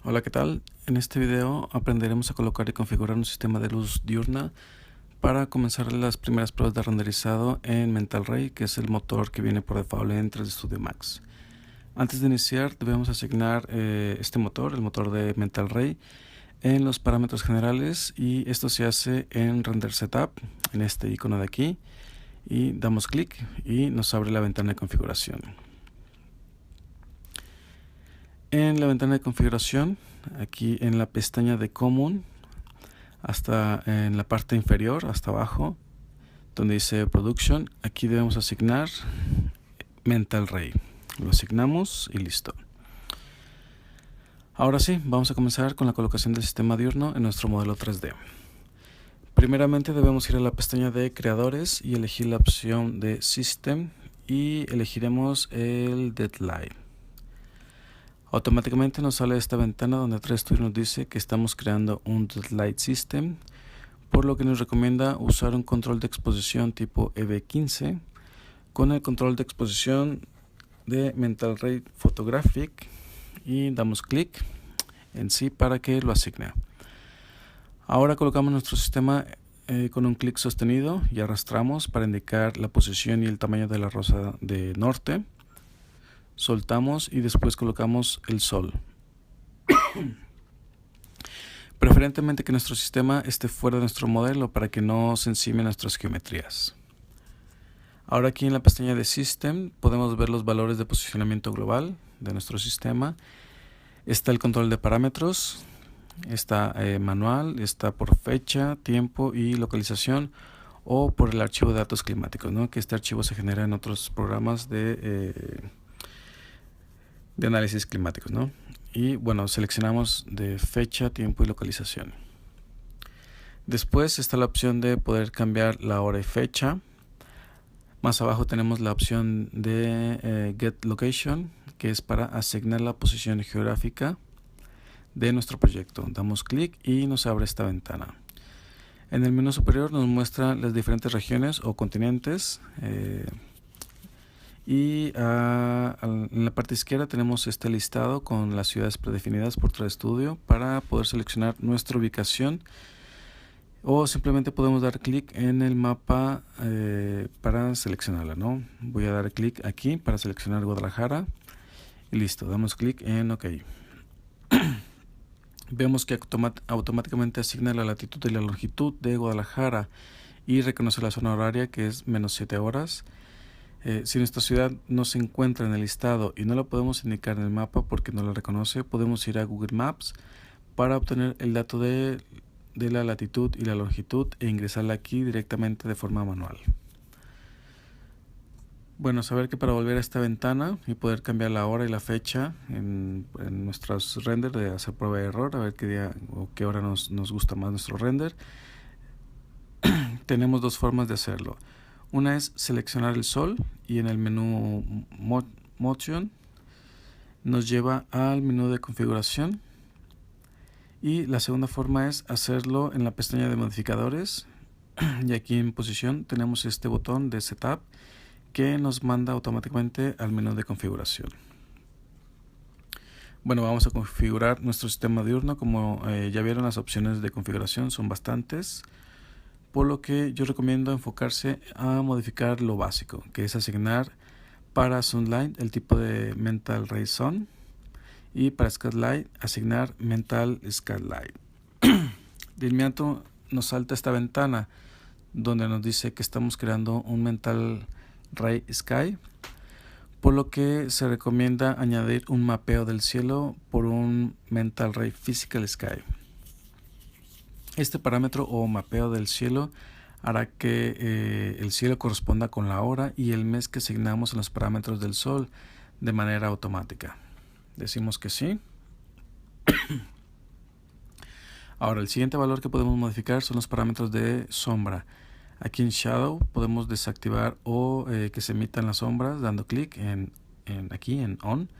Hola, ¿qué tal? En este video aprenderemos a colocar y configurar un sistema de luz diurna para comenzar las primeras pruebas de renderizado en Mental Ray, que es el motor que viene por default en 3D Studio Max. Antes de iniciar debemos asignar este motor, el motor de Mental Ray, en los parámetros generales, y esto se hace en Render Setup, en este icono de aquí, y damos clic y nos abre la ventana de configuración. En la ventana de configuración, aquí en la pestaña de Common, hasta en la parte inferior, hasta abajo, donde dice Production, aquí debemos asignar Mental Ray. Lo asignamos y listo. Ahora sí, vamos a comenzar con la colocación del sistema diurno en nuestro modelo 3D. Primeramente debemos ir a la pestaña de Creadores y elegir la opción de System, y elegiremos el Deadline. Automáticamente nos sale esta ventana donde 3D nos dice que estamos creando un Deadlight System, por lo que nos recomienda usar un control de exposición tipo EV15 con el control de exposición de Mental Ray Photographic, y damos clic en sí para que lo asigne. Ahora colocamos nuestro sistema con un clic sostenido y arrastramos para indicar la posición y el tamaño de la rosa de norte. Soltamos y después colocamos el sol. Preferentemente que nuestro sistema esté fuera de nuestro modelo para que no se encime nuestras geometrías. Ahora aquí en la pestaña de System podemos ver los valores de posicionamiento global de nuestro sistema. Está el control de parámetros, está manual, está por fecha, tiempo y localización, o por el archivo de datos climáticos, ¿no? Que este archivo se genera en otros programas de análisis climáticos, ¿no? Y bueno, seleccionamos de fecha, tiempo y localización. Después está la opción de poder cambiar la hora y fecha. Más abajo tenemos la opción de Get Location, que es para asignar la posición geográfica de nuestro proyecto. Damos clic y nos abre esta ventana. En el menú superior nos muestra las diferentes regiones o continentes, y en la parte izquierda tenemos este listado con las ciudades predefinidas por 3D Studio para poder seleccionar nuestra ubicación, o simplemente podemos dar clic en el mapa para seleccionarla, ¿no? Voy a dar clic aquí para seleccionar Guadalajara y listo, damos clic en OK. Vemos que automáticamente asigna la latitud y la longitud de Guadalajara y reconoce la zona horaria, que es -7 horas. Si nuestra ciudad no se encuentra en el listado y no la podemos indicar en el mapa porque no la reconoce, podemos ir a Google Maps para obtener el dato de la latitud y la longitud e ingresarla aquí directamente de forma manual. Bueno, saber que para volver a esta ventana y poder cambiar la hora y la fecha en nuestros renders, de hacer prueba de error, a ver qué día o qué hora nos gusta más nuestro render, tenemos dos formas de hacerlo. Una es seleccionar el sol, y en el menú Motion nos lleva al menú de configuración, y la segunda forma es hacerlo en la pestaña de modificadores, y aquí en posición tenemos este botón de Setup que nos manda automáticamente al menú de configuración. Bueno, vamos a configurar nuestro sistema diurno. Como ya vieron, las opciones de configuración son bastantes, por lo que yo recomiendo enfocarse a modificar lo básico, que es asignar para Sunlight el tipo de Mental Ray Sun, y para Skylight asignar Mental Skylight. De inmediato nos salta esta ventana donde nos dice que estamos creando un Mental Ray Sky, por lo que se recomienda añadir un mapeo del cielo por un Mental Ray Physical Sky. Este parámetro o mapeo del cielo hará que el cielo corresponda con la hora y el mes que asignamos en los parámetros del sol de manera automática. Decimos que sí. Ahora, el siguiente valor que podemos modificar son los parámetros de sombra. Aquí en Shadow podemos desactivar o que se emitan las sombras dando clic aquí en On,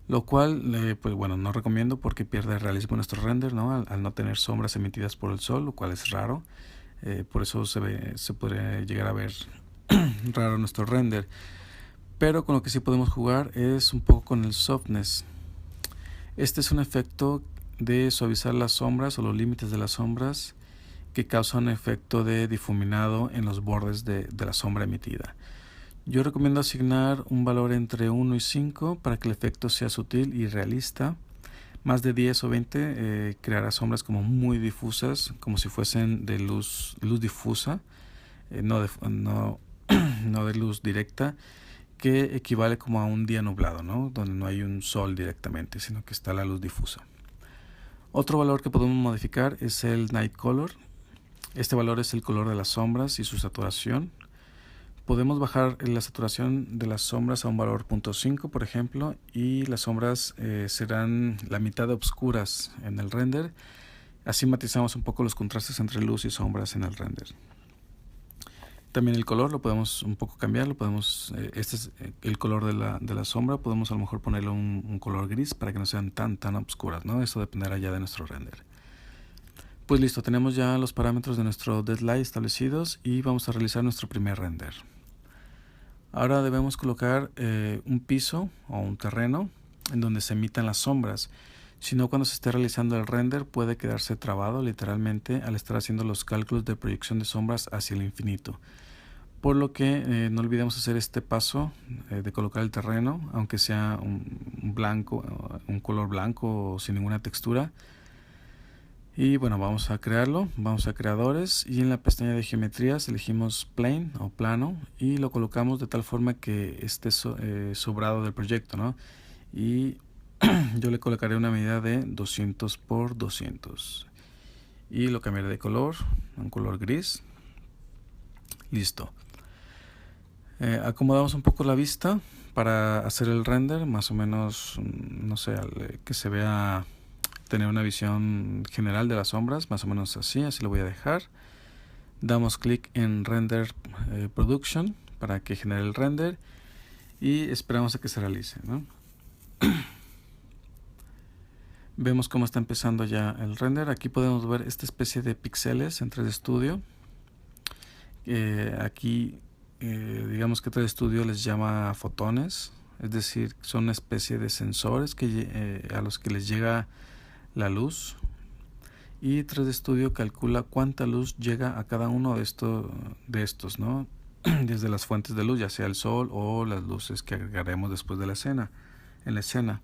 lo cual pues bueno, no recomiendo porque pierde realismo nuestro render, ¿no? Al no tener sombras emitidas por el sol, lo cual es raro. Por eso se puede llegar a ver raro nuestro render. Pero con lo que sí podemos jugar es un poco con el softness. Este es un efecto de suavizar las sombras o los límites de las sombras que causa un efecto de difuminado en los bordes de la sombra emitida. Yo recomiendo asignar un valor entre 1 y 5 para que el efecto sea sutil y realista. Más de 10 o 20 creará sombras como muy difusas, como si fuesen de luz difusa, no de luz directa, que equivale como a un día nublado, ¿no? Donde no hay un sol directamente, sino que está la luz difusa. Otro valor que podemos modificar es el Night Color. Este valor es el color de las sombras y su saturación. Podemos bajar la saturación de las sombras a un valor 0.5, por ejemplo, y las sombras serán la mitad de oscuras en el render. Así matizamos un poco los contrastes entre luz y sombras en el render. También el color lo podemos un poco cambiar, este es el color de la sombra, podemos a lo mejor ponerle un color gris para que no sean tan oscuras, ¿no? Eso dependerá ya de nuestro render. Pues listo, tenemos ya los parámetros de nuestro deadline establecidos y vamos a realizar nuestro primer render. Ahora debemos colocar un piso o un terreno en donde se emitan las sombras. Si no, cuando se esté realizando el render puede quedarse trabado literalmente al estar haciendo los cálculos de proyección de sombras hacia el infinito. Por lo que no olvidemos hacer este paso de colocar el terreno, aunque sea un color blanco o sin ninguna textura. Y bueno, vamos a crearlo, vamos a creadores y en la pestaña de geometrías elegimos plane o plano y lo colocamos de tal forma que esté sobrado del proyecto, ¿no? Y yo le colocaré una medida de 200 por 200 y lo cambiaré de color, un color gris. Listo. Acomodamos un poco la vista para hacer el render, más o menos, no sé, que se vea, tener una visión general de las sombras, más o menos así lo voy a dejar. Damos clic en Render Production para que genere el render y esperamos a que se realice, ¿no? Vemos cómo está empezando ya el render. Aquí podemos ver esta especie de píxeles en 3D Studio. Aquí digamos que 3D Studio les llama fotones, es decir, son una especie de sensores a los que les llega la luz, y 3D Studio calcula cuánta luz llega a cada uno de estos, ¿no? Desde las fuentes de luz, ya sea el sol o las luces que agregaremos después de en la escena.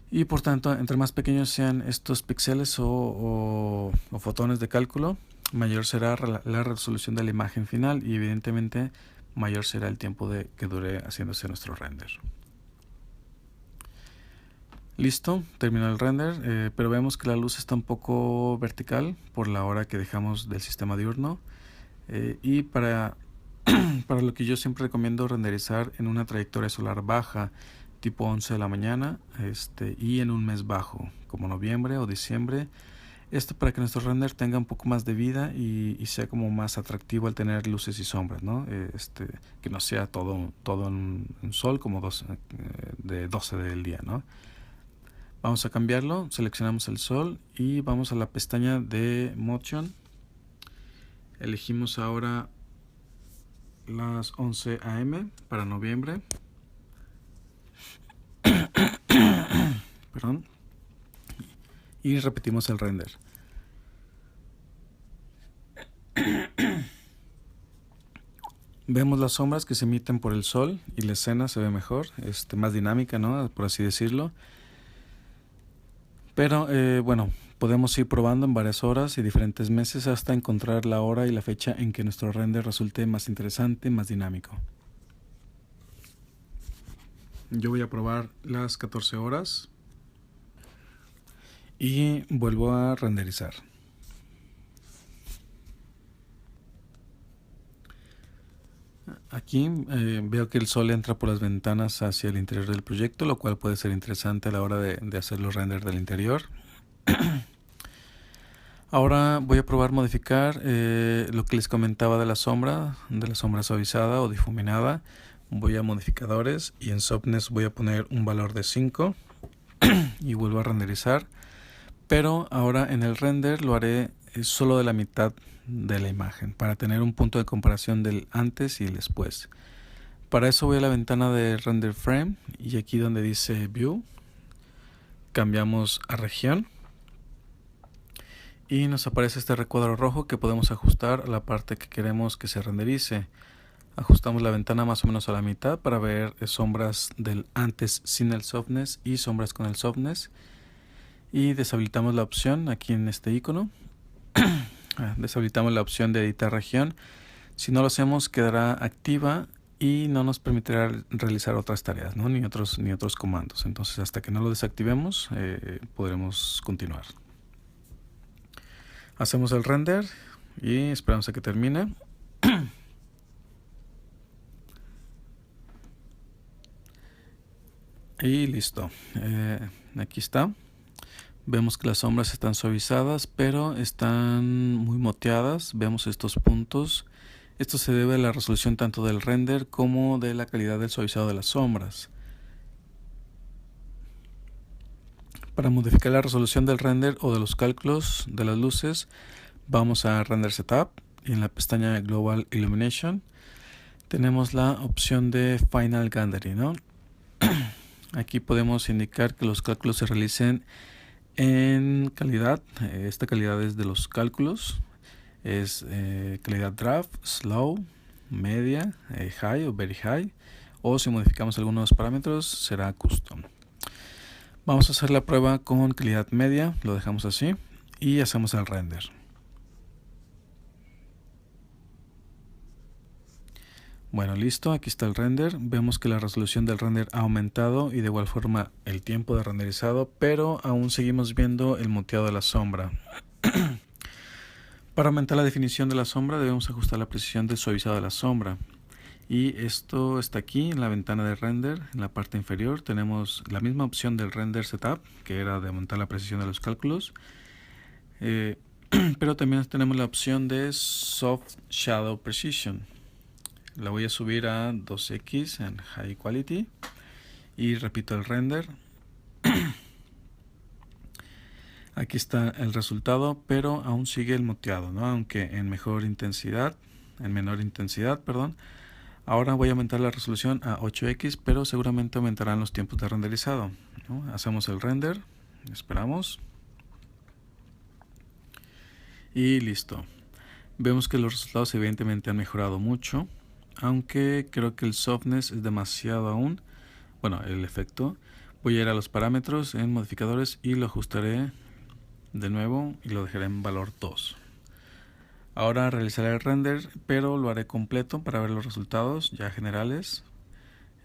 Y por tanto, entre más pequeños sean estos píxeles o fotones de cálculo, mayor será la resolución de la imagen final y evidentemente mayor será el tiempo que dure haciéndose nuestro render. Listo, terminó el render, pero vemos que la luz está un poco vertical por la hora que dejamos del sistema diurno, y para lo que yo siempre recomiendo renderizar en una trayectoria solar baja, tipo 11 de la mañana, y en un mes bajo, como noviembre o diciembre. Esto para que nuestro render tenga un poco más de vida y sea como más atractivo al tener luces y sombras, ¿no? Que no sea todo un sol como de 12 del día, ¿no? Vamos a cambiarlo, seleccionamos el sol y vamos a la pestaña de Motion. Elegimos ahora las 11 AM para noviembre. Perdón. Y repetimos el render. Vemos las sombras que se emiten por el sol y la escena se ve mejor, más dinámica, ¿no? Por así decirlo. Pero bueno, podemos ir probando en varias horas y diferentes meses hasta encontrar la hora y la fecha en que nuestro render resulte más interesante, más dinámico. Yo voy a probar las 14 horas y vuelvo a renderizar. Aquí veo que el sol entra por las ventanas hacia el interior del proyecto, lo cual puede ser interesante a la hora de hacer los renders del interior. Ahora voy a probar modificar lo que les comentaba de la sombra suavizada o difuminada. Voy a modificadores y en softness voy a poner un valor de 5 y vuelvo a renderizar. Pero ahora en el render lo haré solo de la mitad de la imagen para tener un punto de comparación del antes y el después. Para eso voy a la ventana de Render Frame y aquí donde dice View cambiamos a región y nos aparece este recuadro rojo que podemos ajustar a la parte que queremos que se renderice. Ajustamos la ventana más o menos a la mitad para ver sombras del antes sin el softness y sombras con el softness, y deshabilitamos la opción aquí en este icono. Deshabilitamos la opción de editar región. Si no lo hacemos, quedará activa y no nos permitirá realizar otras tareas, ¿no? ni otros comandos. Entonces, hasta que no lo desactivemos, podremos continuar. Hacemos el render y esperamos a que termine. Y listo. Aquí está. Vemos que las sombras están suavizadas, pero están muy moteadas. Vemos estos puntos. Esto se debe a la resolución tanto del render como de la calidad del suavizado de las sombras. Para modificar la resolución del render o de los cálculos de las luces, vamos a Render Setup y en la pestaña Global Illumination tenemos la opción de Final Gallery, ¿no? Aquí podemos indicar que los cálculos se realicen en calidad. Esta calidad es de los cálculos. Es calidad draft, slow, media, high o very high. O si modificamos algunos parámetros será custom. Vamos a hacer la prueba con calidad media. Lo dejamos así y hacemos el render. Bueno, listo, aquí está el render. Vemos que la resolución del render ha aumentado y de igual forma el tiempo de renderizado, pero aún seguimos viendo el moteado de la sombra. Para aumentar la definición de la sombra debemos ajustar la precisión del suavizado de la sombra. Y esto está aquí en la ventana de render, en la parte inferior tenemos la misma opción del render setup, que era de aumentar la precisión de los cálculos. Pero también tenemos la opción de soft shadow precision. La voy a subir a 2x en high quality y repito el render. Aquí está el resultado, pero aún sigue el moteado, ¿no? Aunque en menor intensidad, perdón. Ahora voy a aumentar la resolución a 8x, pero seguramente aumentarán los tiempos de renderizado, ¿no? Hacemos el render, esperamos y listo. Vemos que los resultados evidentemente han mejorado mucho, aunque creo que el softness es demasiado aún. Bueno, el efecto. Voy a ir a los parámetros en modificadores y lo ajustaré de nuevo y lo dejaré en valor 2. Ahora realizaré el render, pero lo haré completo para ver los resultados ya generales,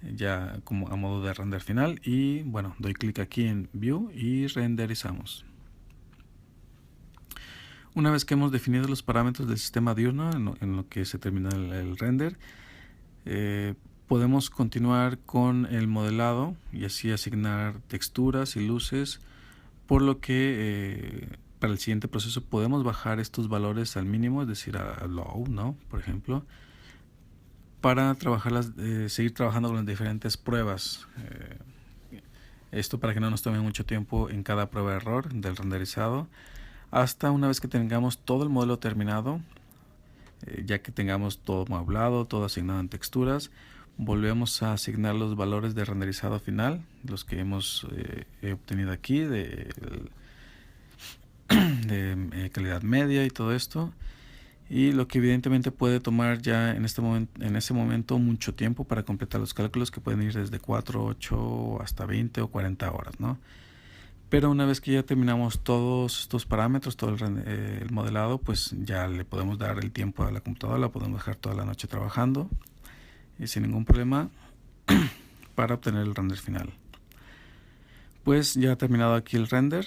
ya como a modo de render final. Y bueno, doy clic aquí en View y renderizamos. Una vez que hemos definido los parámetros del sistema diurno en lo que se termina el render, podemos continuar con el modelado y así asignar texturas y luces, por lo que para el siguiente proceso podemos bajar estos valores al mínimo, es decir, a low, ¿no? Por ejemplo, para seguir trabajando con las diferentes pruebas. Esto para que no nos tome mucho tiempo en cada prueba de error del renderizado, hasta una vez que tengamos todo el modelo terminado. Ya que tengamos todo mueblado, todo asignado en texturas, volvemos a asignar los valores de renderizado final, los que hemos obtenido aquí de calidad media y todo esto, y lo que evidentemente puede tomar ya en ese momento mucho tiempo para completar los cálculos, que pueden ir desde 4, 8 hasta 20 o 40 horas, ¿no? Pero una vez que ya terminamos todos estos parámetros, todo el modelado, pues ya le podemos dar el tiempo a la computadora, la podemos dejar toda la noche trabajando y sin ningún problema para obtener el render final. Pues ya ha terminado aquí el render.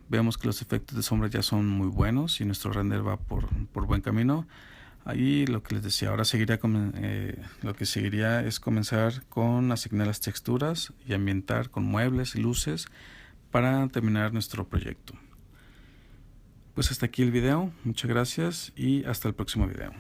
Vemos que los efectos de sombra ya son muy buenos y nuestro render va por buen camino. Ahí lo que les decía, ahora lo que seguiría es comenzar con asignar las texturas y ambientar con muebles y luces para terminar nuestro proyecto. Pues hasta aquí el video, muchas gracias y hasta el próximo video.